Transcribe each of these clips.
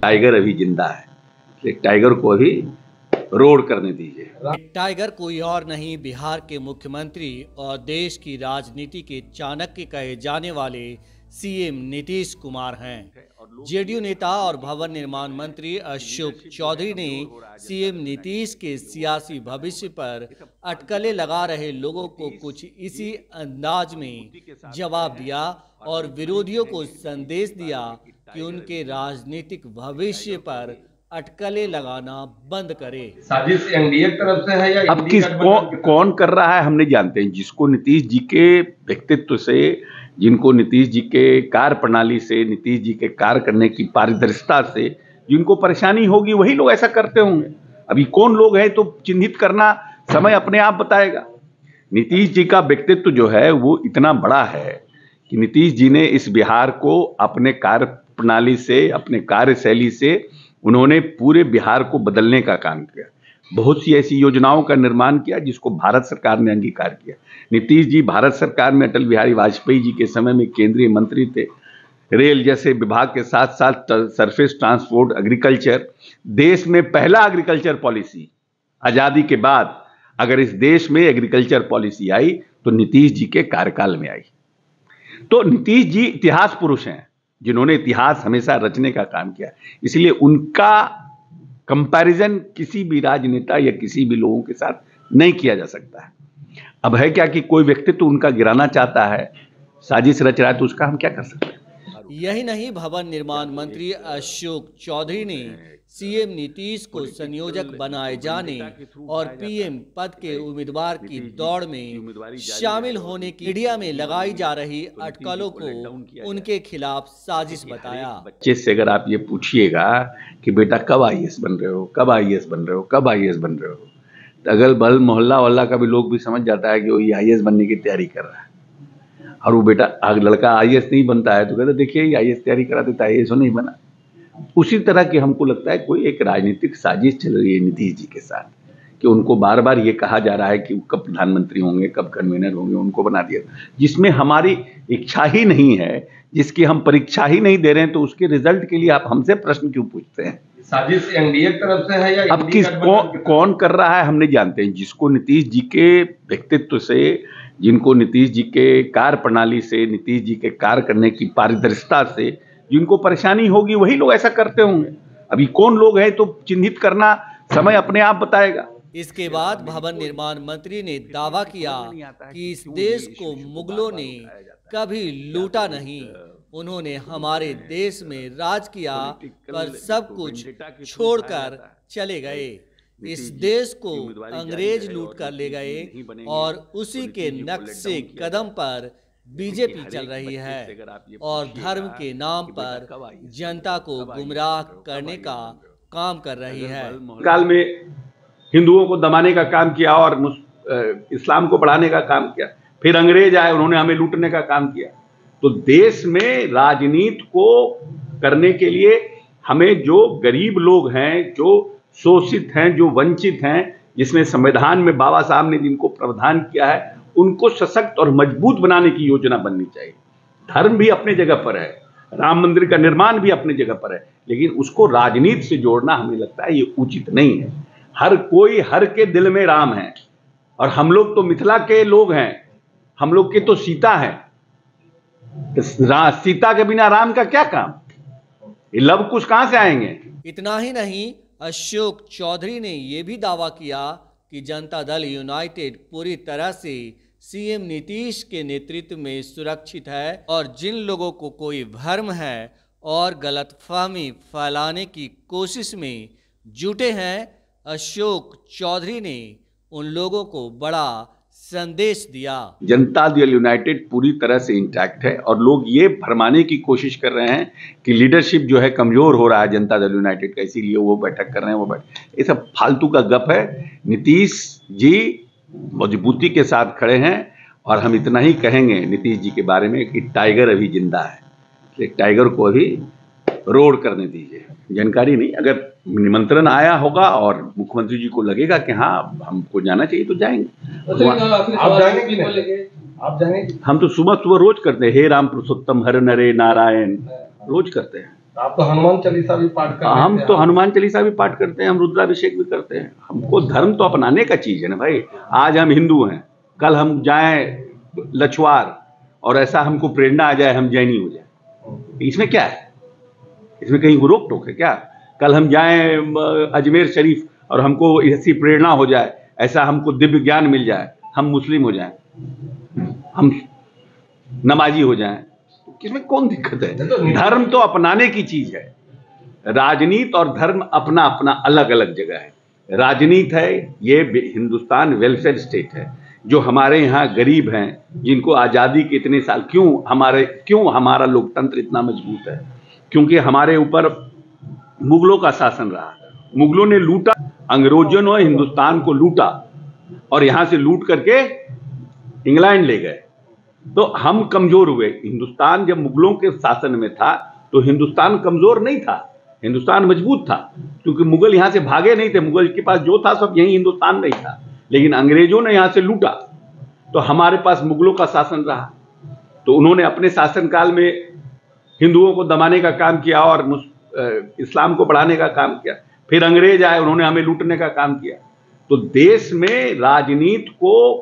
Tiger अभी जिंदा है, इसलिए टाइगर को अभी रोड करने दीजिए। टाइगर कोई और नहीं, बिहार के मुख्यमंत्री और देश की राजनीति के चाणक्य कहे जाने वाले सीएम नीतीश कुमार हैं। जेडीयू नेता और भवन निर्माण मंत्री अशोक चौधरी ने सीएम नीतीश के सियासी भविष्य पर अटकलें लगा रहे लोगों को कुछ इसी अंदाज में जवाब दिया और विरोधियों को संदेश दिया कि उनके राजनीतिक भविष्य पर अटकलें लगाना बंद करे। साजिश एनडीए की तरफ से है या अब कौन कर रहा है हम नहीं जानते हैं। जिसको नीतीश जी के व्यक्तित्व से, जिनको नीतीश जी के कार्य प्रणाली से, नीतीश जी के कार्य करने की पारदर्शिता से जिनको परेशानी होगी वही लोग ऐसा करते होंगे। अभी कौन लोग हैं तो चिन्हित करना समय अपने आप बताएगा। नीतीश जी का व्यक्तित्व जो है वो इतना बड़ा है कि नीतीश जी ने इस बिहार को अपने कार्य प्रणाली से, अपने कार्यशैली से उन्होंने पूरे बिहार को बदलने का काम किया। बहुत सी ऐसी योजनाओं का निर्माण किया जिसको भारत सरकार ने अंगीकार किया। नीतीश जी भारत सरकार में अटल बिहारी वाजपेयी जी के समय में केंद्रीय मंत्री थे। रेल जैसे विभाग के साथ साथ सरफेस ट्रांसपोर्ट, एग्रीकल्चर, देश में पहला एग्रीकल्चर पॉलिसी आजादी के बाद अगर इस देश में एग्रीकल्चर पॉलिसी आई तो नीतीश जी के कार्यकाल में आई। तो नीतीश जी इतिहास पुरुष हैं जिन्होंने इतिहास हमेशा रचने का काम किया, इसलिए उनका कंपैरिजन किसी भी राजनेता या किसी भी लोगों के साथ नहीं किया जा सकता है। अब है क्या कि कोई व्यक्तित्व उनका गिराना चाहता है, साजिश रच रहा है, तो उसका हम क्या कर सकते हैं। यही नहीं, भवन निर्माण मंत्री अशोक चौधरी ने सीएम नीतीश को संयोजक बनाए जाने और पीएम पद के उम्मीदवार की दौड़ में शामिल होने की मीडिया में लगाई जा रही अटकलों को उनके खिलाफ साजिश बताया। बच्चे से अगर आप ये पूछिएगा कि बेटा कब आईएएस बन रहे हो, कब आईएएस बन रहे हो, कब आईएएस बन रहे हो, तो अगल बगल मोहल्ला वाला का भी लोग भी समझ जाता है कि वो ये आईएएस बनने की तैयारी कर रहा है। और वो बेटा लड़का आईएएस नहीं बनता है तो कहते देखिए ये आईएएस तैयारी करा देता है, आईएएस नहीं बना। उसी तरह की हमको लगता है कोई एक राजनीतिक साजिश चल रही है नीतीश जी के साथ कि उनको बार बार ये कहा जा रहा है कि कब प्रधानमंत्री होंगे, कब कन्वीनर होंगे, उनको बना दिया, जिसमें हमारी इच्छा ही नहीं है, जिसकी हम परीक्षा ही नहीं दे रहे हैं, तो उसके रिजल्ट के लिए आप हमसे प्रश्न क्यों पूछते हैं। साजिश एनडीए की तरफ से है या अब कौन कर रहा है हम नहीं जानते हैं। जिसको नीतीश जी के व्यक्तित्व से, जिनको नीतीश जी के कार्य प्रणाली से, नीतीश जी के कार्य करने की पारदर्शिता से जिनको परेशानी होगी वही लोग ऐसा करते होंगे। अभी कौन लोग हैं तो चिन्हित करना समय अपने आप बताएगा। इसके बाद भवन निर्माण मंत्री ने दावा किया कि इस देश को मुगलों ने कभी लूटा नहीं, उन्होंने हमारे देश में राज किया पर सब कुछ छोड़कर चले गए। इस देश को अंग्रेज लूट कर ले गए और उसी के नक्शे कदम पर बीजेपी चल रही है और धर्म के नाम पर जनता को गुमराह करने का काम कर रही है। काल में हिंदुओं को दबाने का काम किया और इस्लाम को बढ़ाने का काम किया, फिर अंग्रेज आए, उन्होंने हमें लूटने का काम किया। तो देश में राजनीति को करने के लिए हमें जो गरीब लोग हैं, जो शोषित हैं, जो वंचित हैं, जिसमें संविधान में बाबा साहब ने जिनको प्रावधान किया है, उनको सशक्त और मजबूत बनाने की योजना बननी चाहिए। धर्म भी अपने जगह पर है, राम मंदिर का निर्माण भी अपने जगह पर है, लेकिन उसको राजनीति से जोड़ना हमें लगता है ये उचित नहीं है। हर कोई, हर के दिल में राम है और हम लोग तो मिथिला के लोग हैं, हम लोग के तो सीता है। सीता के बिना राम का क्या काम, ये लव कुश कहां से आएंगे। इतना ही नहीं, अशोक चौधरी ने यह भी दावा किया कि जनता दल यूनाइटेड पूरी तरह से सीएम नीतीश के नेतृत्व में सुरक्षित है और जिन लोगों को कोई भ्रम है और गलतफहमी फैलाने की कोशिश में जुटे हैं, अशोक चौधरी ने उन लोगों को बड़ा संदेश दिया। जनता दल यूनाइटेड पूरी तरह से इंटैक्ट है और लोग ये भरमाने की कोशिश कर रहे हैं कि लीडरशिप जो है कमजोर हो रहा है जनता दल यूनाइटेड का, इसीलिए वो बैठक कर रहे हैं, वो बैठक, ये सब फालतू का गप है। नीतीश जी मजबूती के साथ खड़े हैं और हम इतना ही कहेंगे नीतीश जी के बारे में कि टाइगर अभी जिंदा है, इसलिए टाइगर को अभी रोड करने दीजिए। जानकारी नहीं, अगर निमंत्रण आया होगा और मुख्यमंत्री जी को लगेगा कि हाँ हमको जाना चाहिए तो जाएंगे। आप जाएंगे कि नहीं? आप जाएंगे? हम तो सुबह सुबह रोज करते हैं, हे राम पुरुषोत्तम हर नरे नारायण, रोज करते हैं। आप तो हनुमान चालीसा भी पाठ करते हैं। हम तो हनुमान चालीसा भी पाठ करते हैं, हम रुद्राभिषेक भी करते हैं। हमको धर्म तो अपनाने का चीज है ना भाई। आज हम हिंदू हैं, कल हम जाएं लछवार और ऐसा हमको प्रेरणा आ जाए हम जैनी हो जाए, इसमें क्या है? इसमें कहीं रोक टोक है क्या? कल हम जाएं अजमेर शरीफ और हमको ऐसी प्रेरणा हो जाए, ऐसा हमको दिव्य ज्ञान मिल जाए, हम मुस्लिम हो जाएं, हम नमाजी हो जाएं, इसमें कौन दिक्कत है? धर्म तो अपनाने की चीज है। राजनीति और धर्म अपना अपना अलग अलग जगह है। राजनीति है, ये हिंदुस्तान वेलफेयर स्टेट है। जो हमारे यहाँ गरीब हैं, जिनको आज़ादी के इतने साल, क्यों हमारा लोकतंत्र इतना मजबूत है? क्योंकि हमारे ऊपर मुगलों का शासन रहा। मुगलों ने लूटा, अंग्रेजों ने हिंदुस्तान को लूटा और यहां से लूट करके इंग्लैंड ले गए, तो हम कमजोर हुए। हिंदुस्तान जब मुगलों के शासन में था तो हिंदुस्तान कमजोर नहीं था, हिंदुस्तान मजबूत था, क्योंकि मुगल यहां से भागे नहीं थे। मुगल के पास जो था सब यही हिंदुस्तान में ही था, लेकिन अंग्रेजों ने यहां से लूटा तो हमारे पास मुगलों का शासन रहा। तो उन्होंने अपने शासनकाल में हिंदुओं को दबाने का काम किया और इस्लाम को बढ़ाने का काम किया। फिर अंग्रेज आए, उन्होंने हमें लूटने का काम किया। तो देश में राजनीति को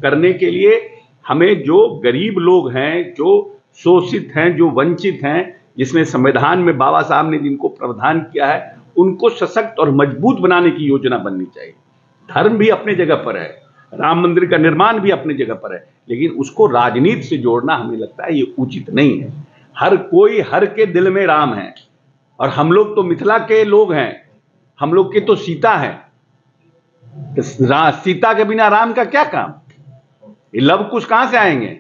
करने के लिए हमें जो गरीब लोग हैं, जो शोषित हैं, जो वंचित हैं, जिसमें संविधान में बाबा साहब ने जिनको प्रावधान किया है, उनको सशक्त और मजबूत बनाने की योजना बननी चाहिए। धर्म भी अपने जगह पर है, राम मंदिर का निर्माण भी अपनी जगह पर है, लेकिन उसको राजनीति से जोड़ना हमें लगता है ये उचित नहीं है। हर के दिल में राम है, और हम लोग तो मिथिला के लोग हैं, हम लोग के तो सीता है। सीता के बिना राम का क्या काम? ये लव कुश कहां से आएंगे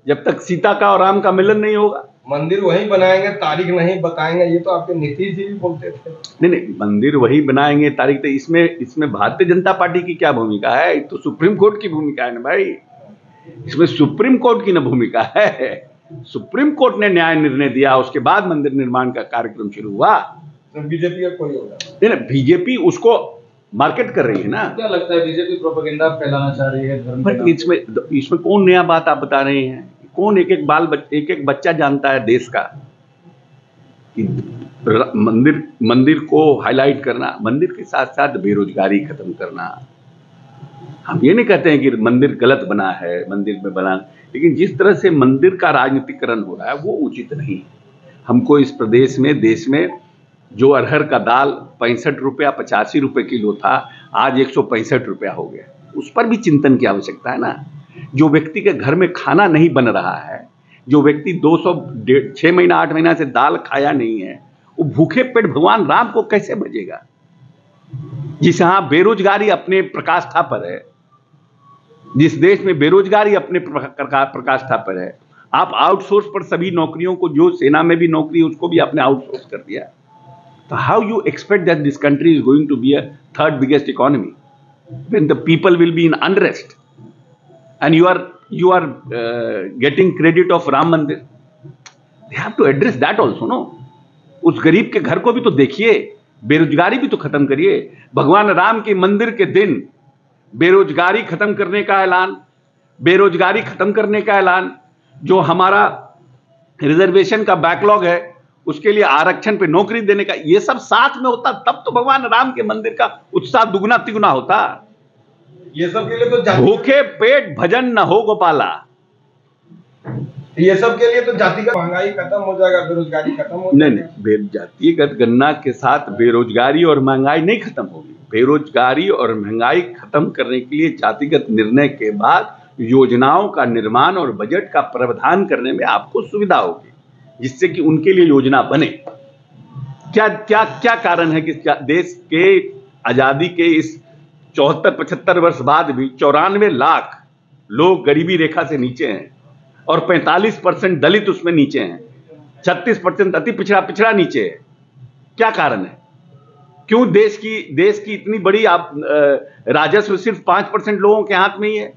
जब तक सीता का और राम का मिलन नहीं होगा? मंदिर वही बनाएंगे, तारीख नहीं बताएंगे, ये तो आपके नीतीश जी भी बोलते थे। नहीं, मंदिर वही बनाएंगे, तारीख तो इसमें भारतीय जनता पार्टी की क्या भूमिका है? ये तो सुप्रीम कोर्ट की भूमिका है ना भाई। इसमें सुप्रीम कोर्ट की ना भूमिका है। सुप्रीम कोर्ट ने न्याय निर्णय दिया, उसके बाद मंदिर निर्माण का कार्यक्रम शुरू हुआ। तो बीजेपी का कोई होगा नहीं, बीजेपी उसको मार्केट कर रही है ना। क्या लगता है बीजेपी प्रोपेगेंडा फैलाना चाह रही है धर्म बट इसमें कौन नया बात आप बता रहे हैं? कौन एक बच्चा जानता है देश का कि मंदिर को हाईलाइट करना, मंदिर के साथ साथ बेरोजगारी खत्म करना। हम ये नहीं कहते हैं कि मंदिर गलत बना है, मंदिर में बना, लेकिन जिस तरह से मंदिर का राजनीतिकरण हो रहा है वो उचित नहीं है। हमको इस प्रदेश में, देश में जो अरहर का दाल 65 रुपया 85 रुपये किलो था, आज 165 रुपया हो गया। उस पर भी चिंतन की आवश्यकता है ना। जो व्यक्ति के घर में खाना नहीं बन रहा है, जो व्यक्ति 6 महीना 8 महीना से दाल खाया नहीं है, वो भूखे पेट भगवान राम को कैसे बचेगा? जिस यहाँ बेरोजगारी अपने प्रकाष्ठा पर है, जिस देश में बेरोजगारी अपने प्रकाष्ठा पर है, आप आउटसोर्स पर सभी नौकरियों को, जो सेना में भी नौकरी उसको भी आपने आउटसोर्स कर दिया। तो how you expect that this country is going to be a third biggest economy when the people will be in unrest and you are getting credit of Ram Mandir? They have to address that also, no? उस गरीब के घर को भी तो देखिए, बेरोजगारी भी तो खत्म करिए। भगवान राम के मंदिर के दिन बेरोजगारी खत्म करने का ऐलान, बेरोजगारी खत्म करने का ऐलान, जो हमारा रिजर्वेशन का बैकलॉग है उसके लिए आरक्षण पे नौकरी देने का, ये सब साथ में होता तब तो भगवान राम के मंदिर का उत्साह दुगना तिगुना होता। ये सब के लिए तो भूखे पेट भजन न हो गोपाला। ये सब के लिए तो जातिगत महंगाई खत्म हो जाएगा, बेरोजगारी खत्म हो जाएगा। नहीं, जातिगत गणना के साथ बेरोजगारी और महंगाई नहीं खत्म होगी। बेरोजगारी और महंगाई खत्म करने के लिए जातिगत निर्णय के बाद योजनाओं का निर्माण और बजट का प्रावधान करने में आपको सुविधा होगी, जिससे कि उनके लिए योजना बने। क्या क्या क्या कारण है कि देश के आजादी के इस 74-75 वर्ष बाद भी 94 लाख लोग गरीबी रेखा से नीचे हैं और 45% दलित उसमें नीचे हैं, 36% अति पिछड़ा नीचे है? क्या कारण है? क्यों देश की इतनी बड़ी राजस्व सिर्फ 5% लोगों के हाथ में ही है?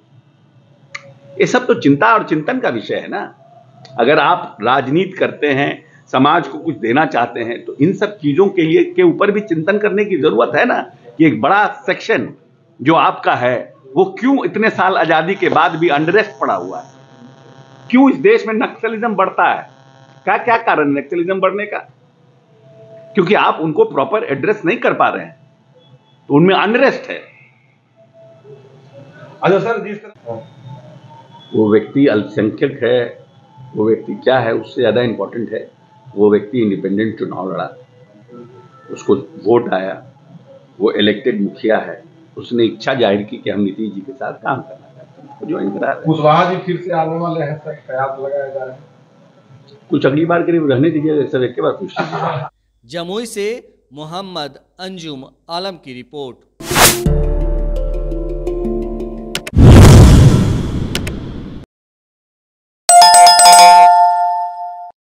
ये सब तो चिंता और चिंतन का विषय है ना। अगर आप राजनीति करते हैं, समाज को कुछ देना चाहते हैं, तो इन सब चीजों के ऊपर भी चिंतन करने की जरूरत है ना। कि एक बड़ा सेक्शन जो आपका है वो क्यों इतने साल आजादी के बाद भी अंडरेस्ट पड़ा हुआ है? क्यों इस देश में नक्सलिज्म बढ़ता है? क्या कारण है नक्सलिज्म बढ़ने का? क्योंकि आप उनको प्रॉपर एड्रेस नहीं कर पा रहे हैं, तो उनमें अनरेस्ट है। अच्छा सर, जिस तरह वो व्यक्ति अल्पसंख्यक है, वो व्यक्ति क्या है, उससे ज्यादा इंपॉर्टेंट है वो व्यक्ति इंडिपेंडेंट चुनाव लड़ा, उसको वोट आया, वो इलेक्टेड मुखिया है, उसने इच्छा जाहिर की कि हम नीतीश जी के साथ काम करना चाहते हैं, उसको ज्वाइन करा रहे हैं। कुशवाहा जी फिर से आने वाले हैं सर, कयास लगाया जा रहा है। कुछ अगली बार करीब रहने दीजिए सर, एक के बाद कुछ जमुई से मोहम्मद अंजुम आलम की रिपोर्ट।